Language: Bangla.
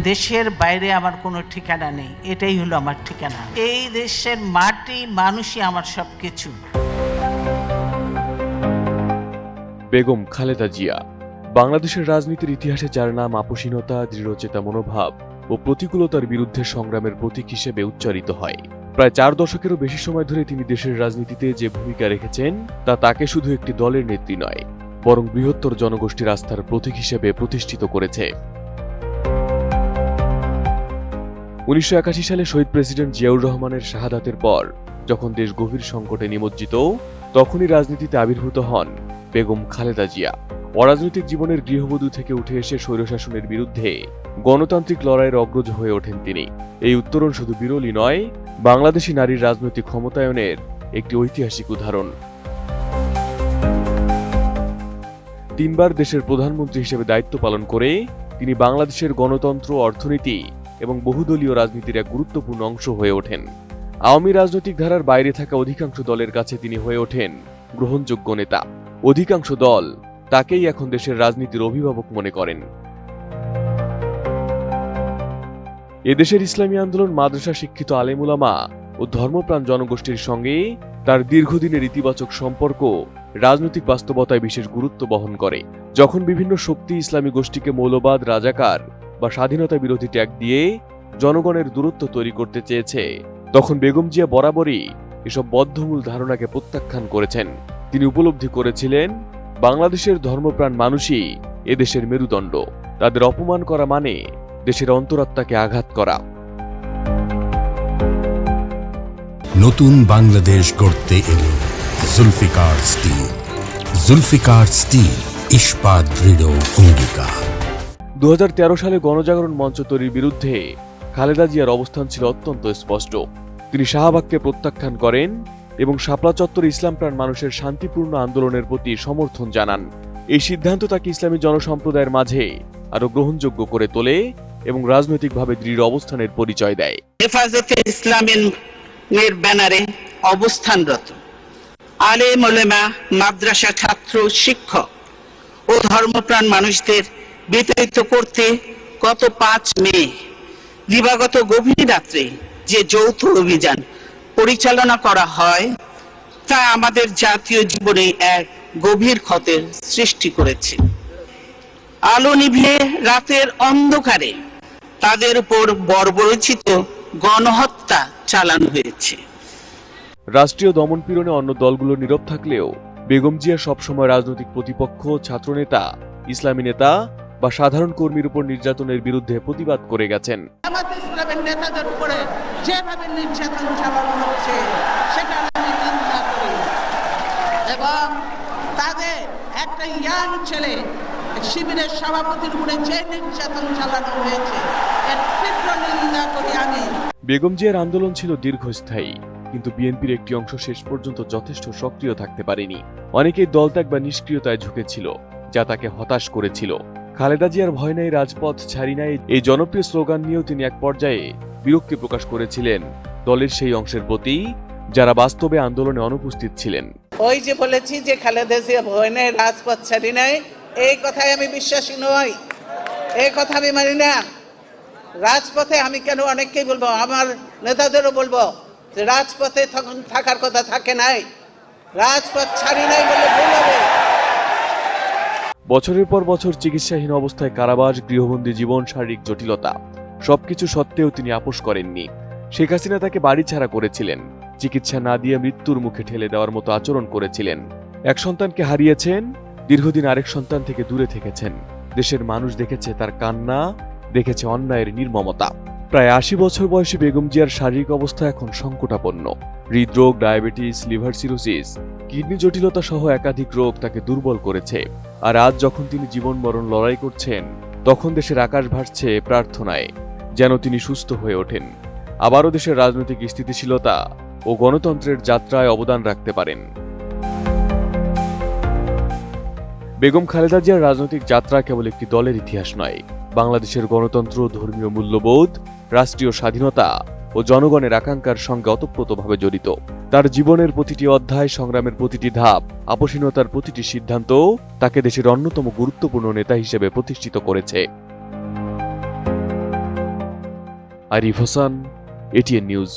দেশের বাইরে আমার কোনো ঠিকানা নেই, এটাই হলো আমার ঠিকানা। এই দেশের মাটি মানুষই আমার সবকিছু। বেগম খালেদা জিয়া বাংলাদেশের রাজনীতির ইতিহাসে যার নাম আপোষহীনতা, দৃঢ়চেতা মনোভাব ও প্রতিকূলতার বিরুদ্ধে সংগ্রামের প্রতীক হিসেবে উচ্চারিত হয়। প্রায় 4 দশকেরও বেশি সময় ধরে তিনি দেশের রাজনীতিতে যে ভূমিকা রেখেছেন তা তাকে শুধু একটি দলের নেত্রী নয়, বরং বৃহত্তর জনগোষ্ঠীর আস্থার প্রতীক হিসেবে প্রতিষ্ঠিত করেছে। 1981 সালে শহীদ প্রেসিডেন্ট জিয়াউর রহমানের শাহাদাতের পর যখন দেশ গভীর সংকটে নিমজ্জিত, তখনই রাজনীতিতে আবির্ভূত হন বেগম খালেদা জিয়া। অরাজনৈতিক জীবনের গৃহবধূ থেকে উঠে এসে স্বৈরশাসনের বিরুদ্ধে গণতান্ত্রিক লড়াইয়ের অগ্রজ হয়ে ওঠেন তিনি। এই উত্তরণ শুধু বিরলই নয়, বাংলাদেশী নারীর রাজনৈতিক ক্ষমতায়নের একটি ঐতিহাসিক উদাহরণ। 3 বার দেশের প্রধানমন্ত্রী হিসেবে দায়িত্ব পালন করে তিনি বাংলাদেশের গণতন্ত্র, অর্থনীতি এবং বহুদলীয় রাজনীতির এক গুরুত্বপূর্ণ অংশ হয়ে ওঠেন। আওয়ামী রাজনৈতিক ধারার বাইরে থাকা অধিকাংশ দলের কাছে তিনি হয়ে ওঠেন গ্রহণযোগ্য নেতা। অধিকাংশ দল তাকেই এখন দেশের রাজনীতির অভিভাবক মনে করেন। এদেশের ইসলামী আন্দোলন, মাদ্রাসা শিক্ষিত আলেম উলামা ও ধর্মপ্রাণ জনগোষ্ঠীর সঙ্গে তার দীর্ঘদিনের ইতিবাচক সম্পর্ক রাজনৈতিক বাস্তবতায় বিশেষ গুরুত্ব বহন করে। যখন বিভিন্ন শক্তি ইসলামী গোষ্ঠীকে মৌলবাদ, রাজাকার বা স্বাধীনতা বিরোধী ট্যাগ দিয়ে জনগণের দূরত্ব তৈরি করতে চেয়েছে, তখন বেগম জিয়া বরাবরই এসব বদ্ধমূল ধারণাকে প্রত্যাখ্যান করেছেন। তিনি উপলব্ধি করেছিলেন বাংলাদেশের ধর্মপ্রাণ মানুষই এদেশের মেরুদণ্ড। তাদের অপমান করা মানে দেশের অন্তরাত্মাকে আঘাত করা। নতুন বাংলাদেশ গড়তে এলো জুলফিকার স্টিল। জুলফিকার স্টিল, ইস্পাত দৃঢ় অঙ্গীকার। 2013 সালে গণজাগরণ মঞ্চ তৈরির বিরুদ্ধে খালেদা জিয়ার অবস্থান ছিল অত্যন্ত স্পষ্ট। তিনি শাহবাগকে প্রত্যাখ্যান করেন এবং শাপলা চত্বরে ইসলামপ্রাণ মানুষের শান্তিপূর্ণ আন্দোলনের প্রতি সমর্থন জানান। এই সিদ্ধান্ত তাকে ইসলামী জনসম্প্রদায়ের মাঝে আরো গ্রহণযোগ্য করে তোলে এবং রাজনৈতিকভাবে দৃঢ় অবস্থানের পরিচয় দেয়। হেফাজতে ইসলামের ব্যানারে অবস্থানরত আলেম ওলেমা, মাদ্রাসা ছাত্র, শিক্ষক ও ধর্মপ্রাণ মানুষদের বিতাড়িত করতে গত 5 মে দিবাগত গভীর রাত্রে যে যৌথ অভিযান পরিচালনা করা হয় তা আমাদের জাতীয় জীবনে এক গভীর ক্ষতের সৃষ্টি করেছে। আলো নিভিয়ে রাতের অন্ধকারে তাদের উপর বর্বরোচিত গণহত্যা চালানো হয়েছে। রাষ্ট্রীয় দমনপীড়নে অন্য দলগুলো নীরব থাকলেও বেগম জিয়া সবসময় রাজনৈতিক প্রতিপক্ষ, ছাত্রনেতা, ইসলামী নেতা বা সাধারণ কর্মীর উপর নির্যাতনের বিরুদ্ধে প্রতিবাদ করে গেছেন। আমাদের ইসলামের নেতাদের উপরে যেভাবে নির্যাতন চালানো হচ্ছে সেটা আমি নিন্দা করি, এবং তাদের একটা ইয়াং ছেলে শিবিরের সভাপতির উপরে যে নির্যাতন চালানো হয়েছে এর তীব্র নিন্দা করি আমি। বেগম জিয়ার আন্দোলন ছিল দীর্ঘস্থায়ী, কিন্তু বিএনপির একটি অংশ শেষ পর্যন্ত যথেষ্ট সক্রিয় থাকতে পারেনি। অনেকেই দলত্যাগ বা নিষ্ক্রিয়তায় ঝুঁকেছিল, যা তাকে হতাশ করেছিল। খালেদা জিয়ার ভয় নাই, রাজপথ ছাড়ি নাই, এই জনপ্রিয় স্লোগান নিয়েও তিনি এক পর্যায়ে বিরক্তি প্রকাশ করেছিলেন দলের সেই অংশের প্রতি যারা বাস্তবে আন্দোলনে অনুপস্থিত ছিলেন। ওই যে বলেছি যে খালেদা জিয়া ভয় নাই, রাজপথ ছাড়ি নাই, এই কথায় আমি বিশ্বাসী নই, এই কথা আমি মানি না। রাজপথে আমি কেন অনেককেই বলবো, আমার নেতাদেরও বলবো যে রাজপথে তখন থাকার কথা থাকে নাই, রাজপথ ছাড়ি নাই বলে ভুল হবে। বছরের পর বছর চিকিৎসাহীন অবস্থায় কারাবাস, গৃহবন্দী জীবন, শারীরিক জটিলতা সবকিছু সত্ত্বেও তিনি আপোষ করেননি। শেখ হাসিনা তাকে বাড়ি ছাড়া করেছিলেন, চিকিৎসা না দিয়ে মৃত্যুর মুখে ঠেলে দেওয়ার মতো আচরণ করেছিলেন। এক সন্তানকে হারিয়েছেন, দীর্ঘদিন আরেক সন্তান থেকে দূরে থেকেছেন। দেশের মানুষ দেখেছে তার কান্না, দেখেছে অন্যায়ের নির্মমতা। প্রায় 80 বছর বয়সী বেগম জিয়ার শারীরিক অবস্থা এখন সংকটাপন্ন। হৃদরোগ, ডায়াবেটিস, লিভার সিরোসিস, কিডনি জটিলতা সহ একাধিক রোগ তাকে দুর্বল করেছে। আর আজ যখন তিনি জীবন মরণ লড়াই করছেন, তখন দেশের আকাশ ভাসছে প্রার্থনায় যেন তিনি সুস্থ হয়ে ওঠেন, আবারও দেশের রাজনৈতিক স্থিতিশীলতা ও গণতন্ত্রের যাত্রায় অবদান রাখতে পারেন। বেগম খালেদা জিয়ার রাজনৈতিক যাত্রা কেবল একটি দলের ইতিহাস নয়, বাংলাদেশের গণতন্ত্র, ধর্মীয় মূল্যবোধ, রাষ্ট্রীয় স্বাধীনতা ও জনগণের আকাঙ্ক্ষার সঙ্গে ওতপ্রোতভাবে জড়িত। তার জীবনের প্রতিটি অধ্যায়, সংগ্রামের প্রতিটি ধাপ, আপোষহীনতার প্রতিটি সিদ্ধান্ত তাকে দেশের অন্যতম গুরুত্বপূর্ণ নেতা হিসেবে প্রতিষ্ঠিত করেছে। Arif Hasan, ATN news.